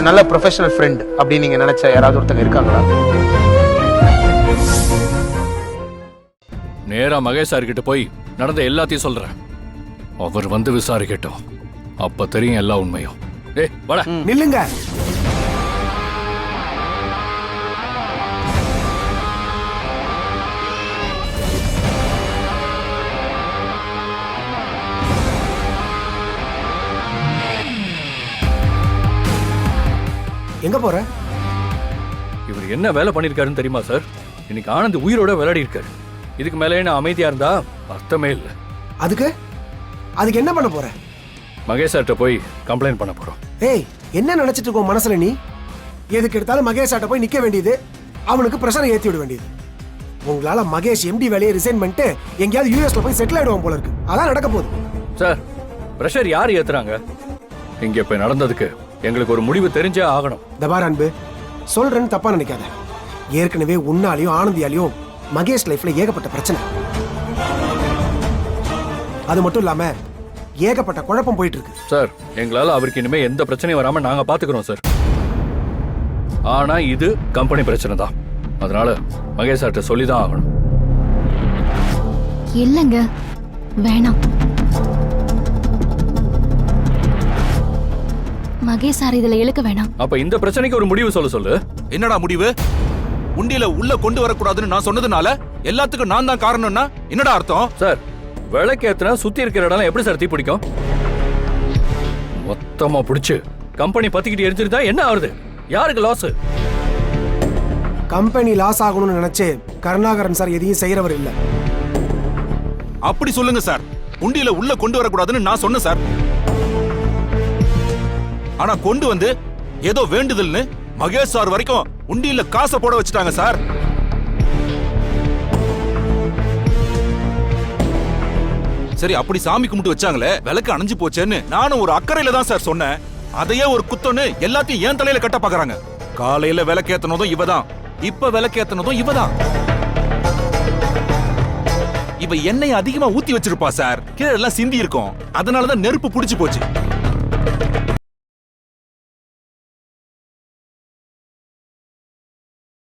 ஒரு நல்ல professional friend அப்படின்னு நீங்க நினைச்ச யாராவது ஒருத்தங்க இருக்காங்களா? நேரா மகேஷ் சார் கிட்ட போய் நடந்த எல்லாத்தையும் சொல்றேன். அவர் வந்து விசாரிக்கட்டும், அப்ப தெரியும் எல்லா உண்மையும். ஏய் வாடா. நில்லுங்க. எங்க போற? இவர் என்ன வேலை பண்ணிருக்காருன்னு தெரியுமா சார்? இன்னைக்கு ஆனந்த் உயிரோட விளையாடி இருக்காரு. இதுக்கு மேலே என்ன அமைதியா இருந்தா அர்த்தமே இல்லை. அதுக்கு என்ன பண்ண போற? மகேஷ் சார்கிட்ட போய் கம்ப்ளைண்ட் பண்ண போறோம். ஏய், என்ன நினைச்சிட்டு இருக்கோம் மனசுல நீ? எதுக்கு எடுத்தாலும் மகேஷ் ஆட்ட போய் நிக்க வேண்டியது, அவனுக்கு பிரஷரை ஏத்தி விட வேண்டியது. உங்களால மகேஷ் எம்டி வேலையை ரிசைன் பண்ணிட்டு எங்கேயாவது யூஎஸ்ல போய் செட்டில் ஆயிடுவான் போல இருக்கு. அதான் நடக்க போகுது. சார், பிரஷர் யார் ஏத்துறாங்க? இங்க இப்ப நடந்ததுக்கு எங்களுக்கு ஒரு முடிவு தெரிஞ்சே ஆகணும். தபார் அன்பு, சொல்றேன்னு தப்பா நினைக்காத. ஏற்கனவே உன்னாலையும் ஆனந்தியாலையும் மகேஷ் லைஃப்ல ஏகப்பட்ட பிரச்சனை. அது மட்டும் இல்லாம ஏகப்பட்ட குழப்பம் போயிட்டு இருக்கு. சார், எங்களால அவருக்கு இனிமே எந்த பிரச்சனையும் வராம நாங்க பாத்துக்கிறோம் சார். ஆனா இது கம்பெனி பிரச்சனை தான். அதனால மகேஷ் சார்ட்ட சொல்லிதான் ஆகணும். இல்லங்க, வேணாம். மகேஷ் சார் இதுல இழுக்க வேணாம். அப்ப இந்த பிரச்சனைக்கு ஒரு முடிவு சொல்லு. என்னடா முடிவு? உண்டியில உள்ள கொண்டு வரக்கூடாதுன்னு நான் சொன்னதுனால எல்லாத்துக்கும் நான் தான் காரணம்னா என்னடா அர்த்தம்? சார், விளக்கேத்துனா சுத்தி இருக்கிற இடம் எப்படி சார் தீ பிடிக்கும்? மொத்தமா பிடிச்சு கம்பெனி பத்திக்கிட்டு எரிஞ்சிருந்தா என்ன ஆகுது? யாருக்கு லாஸ்? கம்பெனி லாஸ் ஆகணும்னு நினைச்சு கருணாகரன் சார் எதையும் செய்யறவர் இல்ல. அப்படி சொல்லுங்க சார். உண்டியில உள்ள கொண்டு வரக்கூடாதுன்னு நான் சொன்னேன் சார். ஆனா கொண்டு வந்து ஏதோ வேண்டுதல்னு மகேஷ் சார் வரைக்கும் உண்டியில காசை போட வச்சுட்டாங்க சார். சரி, அப்படி சாமி கும்பிட்டு வச்சாங்களே, விளக்கு அணைஞ்சு போச்சேன்னு நானும் ஒரு அக்கறையில தான் சார் சொன்னேன். அதையே ஒரு குத்தம்னு எல்லாத்தையும் ஏன் தலையில கட்ட பாக்குறாங்க. காலையில விளக்கேத்தனதும் இவதான், இப்ப விளக்கேத்தனதும் இவதான். இவ எண்ணெய் அதிகமா ஊத்தி வச்சிருப்பா சார். கீழே எல்லாம் சிந்தி இருக்கும். அதனாலதான் நெருப்பு புடிச்சு போச்சு.